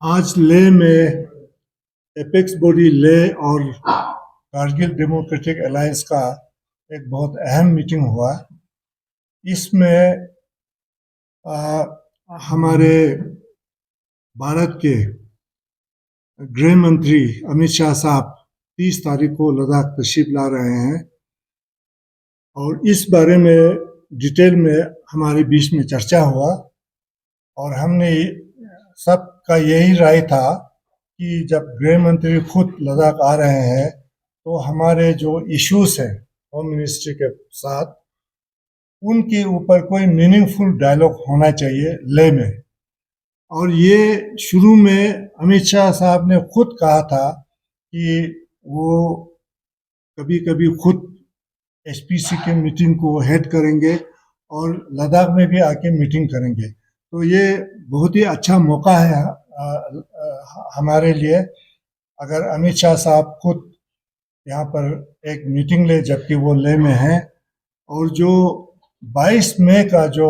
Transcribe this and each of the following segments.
आज लेह में apex body Leh और कारगिल डेमोक्रेटिक अलायंस का एक बहुत अहम मीटिंग हुआ। इसमें हमारे भारत के गृह मंत्री अमित शाह साहब 30 तारीख को लद्दाख तशरीफ ला रहे हैं और इस बारे में डिटेल में हमारे बीच में चर्चा हुआ और हमने सबका यही राय था कि जब गृह मंत्री खुद लद्दाख आ रहे हैं तो हमारे जो इश्यूज हैं होम मिनिस्ट्री के साथ उनके ऊपर कोई मीनिंगफुल डायलॉग होना चाहिए लेह में। और ये शुरू में अमित शाह साहब ने खुद कहा था कि वो कभी कभी खुद एसपीसी के मीटिंग को हेड करेंगे और लद्दाख में भी आके मीटिंग करेंगे। तो ये बहुत ही अच्छा मौका है हमारे लिए अगर अमित शाह साहब खुद यहाँ पर एक मीटिंग ले जबकि वो लेह में हैं। और जो 22 मई का जो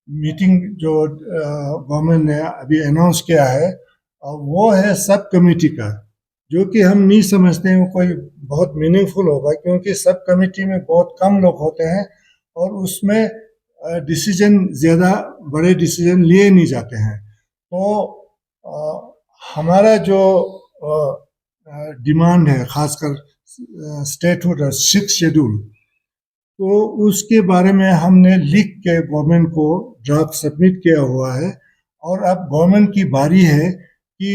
मीटिंग जो गवर्नमेंट ने अभी अनाउंस किया है वो है सब कमेटी का, जो कि हम नहीं समझते हैं कोई बहुत मीनिंगफुल होगा क्योंकि सब कमेटी में बहुत कम लोग होते हैं और उसमें डिसीजन ज़्यादा बड़े डिसीजन लिए नहीं जाते हैं। तो हमारा जो डिमांड है खासकर स्टेटहुड और 6 शेड्यूल, तो उसके बारे में हमने लिख के गवर्नमेंट को ड्राफ्ट सबमिट किया हुआ है और अब गवर्नमेंट की बारी है कि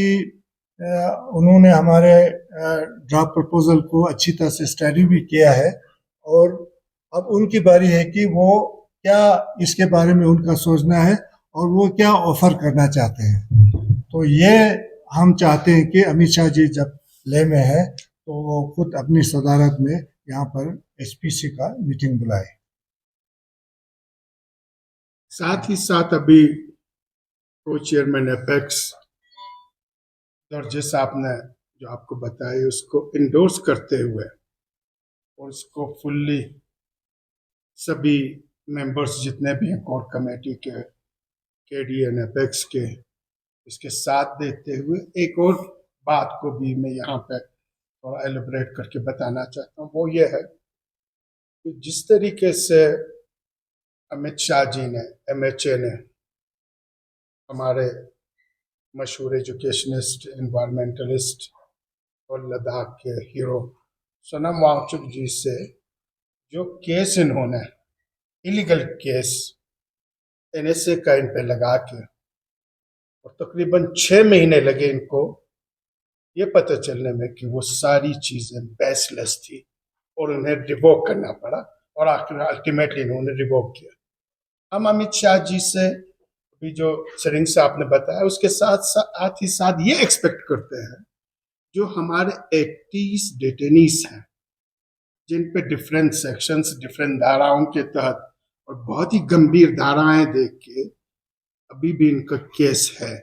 उन्होंने हमारे ड्राफ्ट प्रपोजल को अच्छी तरह से स्टडी भी किया है और अब उनकी बारी है कि वो क्या इसके बारे में उनका सोचना है और वो क्या ऑफर करना चाहते हैं। तो ये हम चाहते हैं कि अमित शाह जी जब लेह में है तो वो खुद अपनी सदारत में यहाँ पर एसपीसी का मीटिंग बुलाए। साथ ही साथ अभी को चेयरमैन एपेक्स दर्जे साहब ने जो आपको बताया उसको इंडोर्स करते हुए और उसको फुल्ली सभी मेंबर्स जितने भी हैं कोर कमेटी के केडीएन एपेक्स के इसके साथ देते हुए एक और बात को भी मैं यहाँ पे थोड़ा एलिब्रेट करके बताना चाहता हूँ। वो ये है कि जिस तरीके से अमित शाह जी ने एमएचए ने हमारे मशहूर एजुकेशनिस्ट एनवायरमेंटलिस्ट और लद्दाख के हीरो सोनम वांगचुक जी से जो केस इन्होंने इलीगल केस एनएसए का इन पे लगा के और तकरीबन 6 महीने लगे इनको ये पता चलने में कि वो सारी चीज़ें बेसलेस थी और उन्हें रिवोक करना पड़ा और आखिर अल्टीमेटली इन्होंने रिवोक किया। हम अमित शाह जी से अभी जो सरिंग साहब ने बताया उसके साथ ही साथ ये एक्सपेक्ट करते हैं जो हमारे 31 डिटेनीज हैं जिन पे डिफरेंट सेक्शंस डिफरेंट धाराओं के तहत और बहुत ही गंभीर धाराएं देख के अभी भी इनका केस है,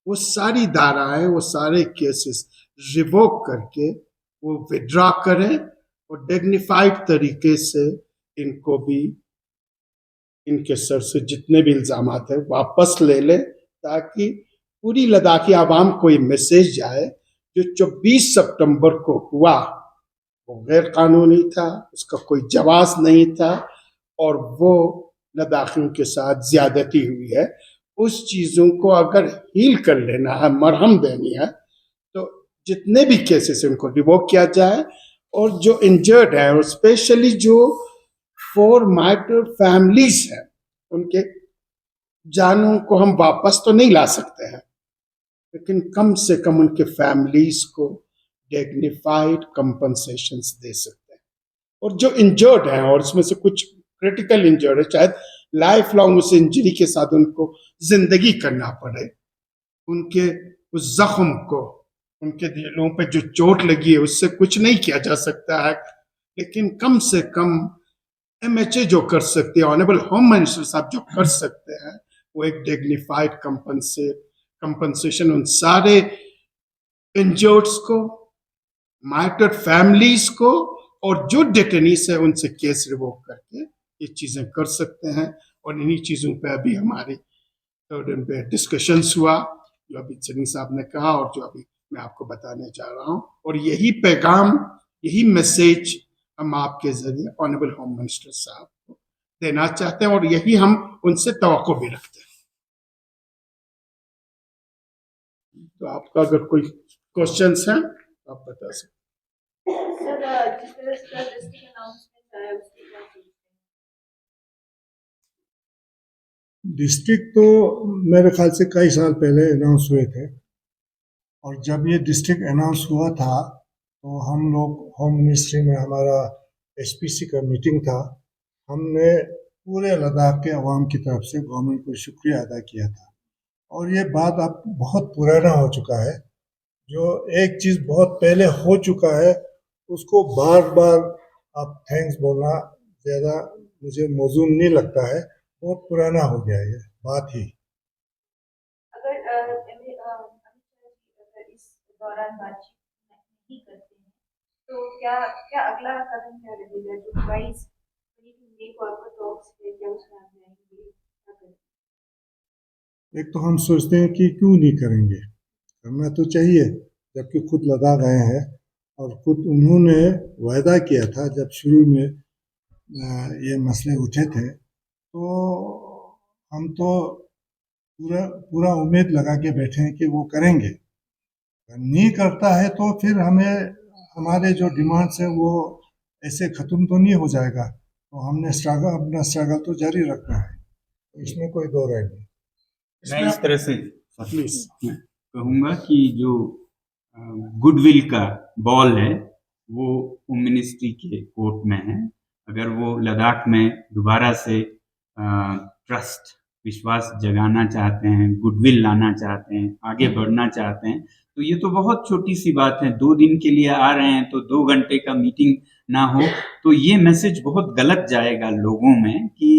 वो सारी धाराएं वो सारे केसेस रिवोक करके वो विड्रॉ करें और डिग्निफाइड तरीके से इनको भी इनके सर से जितने भी इल्जामात हैं वापस ले लें ताकि पूरी लद्दाखी आवाम को ये मैसेज जाए जो 24 सितंबर को हुआ वो गैर कानूनी था, उसका कोई जवाब नहीं था और वो लद्दाखियों के साथ ज्यादती हुई है। उस चीज़ों को अगर हील कर लेना है, मरहम देनी है, तो जितने भी केसेस उनको रिवोक किया जाए और जो इंजर्ड है और स्पेशली जो 4 मार्टर फैमिलीज हैं उनके जानों को हम वापस तो नहीं ला सकते हैं लेकिन कम से कम उनके फैमिलीज को डिग्निफाइड कंपनसेशंस दे सकते हैं। और जो इंजर्ड हैं और इसमें से कुछ क्रिटिकल इंजर्ड है, शायद लाइफ लॉन्ग उस इंजरी के साथ उनको जिंदगी करना पड़े, उनके उस जख्म को उनके दिलों पे जो चोट लगी है उससे कुछ नहीं किया जा सकता है लेकिन कम से कम एमएचए जो कर सकते हैं, ऑनरेबल होम मिनिस्टर साहब जो कर सकते हैं वो एक डिग्निफाइड कंपनसेशन उन सारे इंजर्ड्स को, मार्टर्ड फैमिलीज को और जो डिटेनीज है उनसे केस रिवोक करके ये चीज़ें कर सकते हैं। और इन्हीं चीज़ों पे अभी हमारी थर्ड पे डिस्कशंस हुआ जो अभी चनी साहब ने कहा और जो अभी मैं आपको बताने जा रहा हूं, और यही पैगाम, यही मैसेज हम आपके जरिए ऑनरेबल होम मिनिस्टर साहब को देना चाहते हैं और यही हम उनसे तवक्को भी रखते हैं। तो आपका अगर कोई क्वेश्चंस हैं तो आप बता सकते सर, जिस तरह से डिस्ट्रिक्ट अनाउंसमेंट आया उसके क्या सोचते हैं? डिस्ट्रिक्ट तो मेरे ख्याल से कई साल पहले अनाउंस हुए थे, और जब ये डिस्ट्रिक्ट अनाउंस हुआ था तो हम लोग होम मिनिस्ट्री में हमारा एसपीसी का मीटिंग था। हमने पूरे लद्दाख के अवाम की तरफ से गवर्नमेंट को शुक्रिया अदा किया था, और ये बात अब बहुत पुराना हो चुका है। जो एक चीज़ बहुत पहले हो चुका है उसको बार बार अब थैंक्स बोलना ज़्यादा मुझे मौजूद नहीं लगता है, बहुत पुराना हो गया ये बात ही। अगर अमित शाह जी अगर इस दौरान बातचीत नहीं करते हैं तो क्या क्या अगला कदम क्या रहेगा? जो 22 मई को आपका टॉक्स है, क्या उसमें आप जाएंगे, क्या करेंगे? एक तो हम सोचते हैं कि क्यों नहीं करेंगे, करना तो चाहिए, जबकि खुद लद्दाख गए हैं और खुद उन्होंने वायदा किया था जब शुरू में ये मसले उठे थे, तो हम तो पूरा पूरा उम्मीद लगा के बैठे हैं कि वो करेंगे। अगर नहीं करता है तो फिर हमें हमारे जो डिमांड्स हैं वो ऐसे ख़त्म तो नहीं हो जाएगा, तो हमने अपना स्ट्रगल तो जारी रखना है, तो इसमें कोई दो राय नहीं। मैं इस तरह से प्लीज। मैं कहूँगा कि जो गुडविल का बॉल है वो होम मिनिस्ट्री के कोर्ट में है। अगर वो लद्दाख में दोबारा से ट्रस्ट, विश्वास जगाना चाहते हैं, गुडविल लाना चाहते हैं, आगे बढ़ना चाहते हैं, तो ये तो बहुत छोटी सी बात है। 2 दिन के लिए आ रहे हैं तो 2 घंटे का मीटिंग ना हो तो ये मैसेज बहुत गलत जाएगा लोगों में कि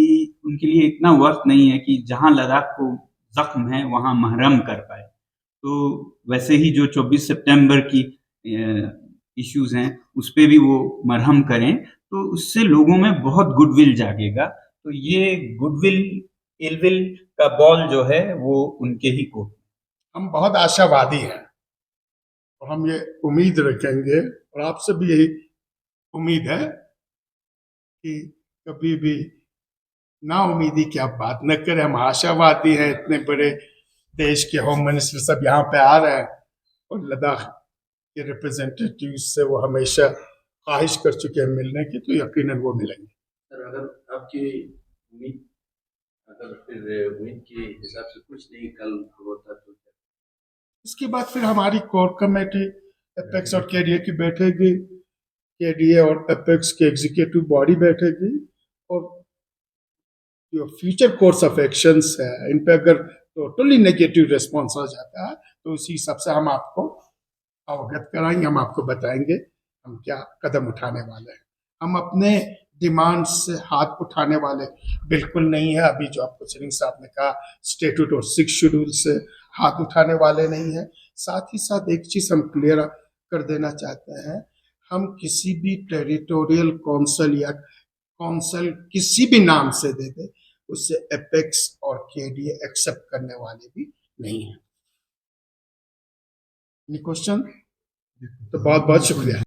उनके लिए इतना वर्थ नहीं है कि जहां लद्दाख को जख्म है वहां महरम कर पाए। तो वैसे ही जो 24 सितंबर की इश्यूज हैं उस पर भी वो मरहम करें तो उससे लोगों में बहुत गुडविल जागेगा। तो ये गुडविल इलविल का बॉल जो है वो उनके ही कोर्ट में। हम बहुत आशावादी हैं और हम ये उम्मीद रखेंगे और आपसे भी यही उम्मीद है कि कभी भी ना उम्मीदी की आप बात न करें। हम आशावादी हैं, इतने बड़े देश के होम मिनिस्टर सब यहाँ पे आ रहे हैं और लद्दाख के रिप्रेजेंटेटिव से वो हमेशा ख्वाहिश कर चुके हैं मिलने की, तो यकीनन वो मिलेंगे। सर, अगर आपकी उम्मीद, अगर फिर उम्मीद के हिसाब से कुछ नहीं कल होता तो क्या? इसके बाद फिर हमारी कोर कमेटी एपेक्स और केडीए की बैठेगी, केडीए और एपेक्स की एग्जीक्यूटिव बॉडी बैठेगी और जो फ्यूचर कोर्स ऑफ एक्शंस है इन पे अगर टोटली नेगेटिव रिस्पॉन्स आ जाता है तो उसी हिसाब से हम आपको अवगत कराएंगे, हम आपको बताएंगे हम क्या कदम उठाने वाले हैं। हम अपने डिमांड से हाथ उठाने वाले बिल्कुल नहीं है। अभी जो आपको चनी साहब ने कहा स्टेट्यूट और 6 शेड्यूल से हाथ उठाने वाले नहीं है। साथ ही साथ एक चीज हम क्लियर कर देना चाहते हैं, हम किसी भी टेरिटोरियल काउंसिल या काउंसिल किसी भी नाम से दे दे उससे एपेक्स और केडीए एक्सेप्ट करने वाले भी नहीं है। क्वेश्चन? तो बहुत बहुत शुक्रिया।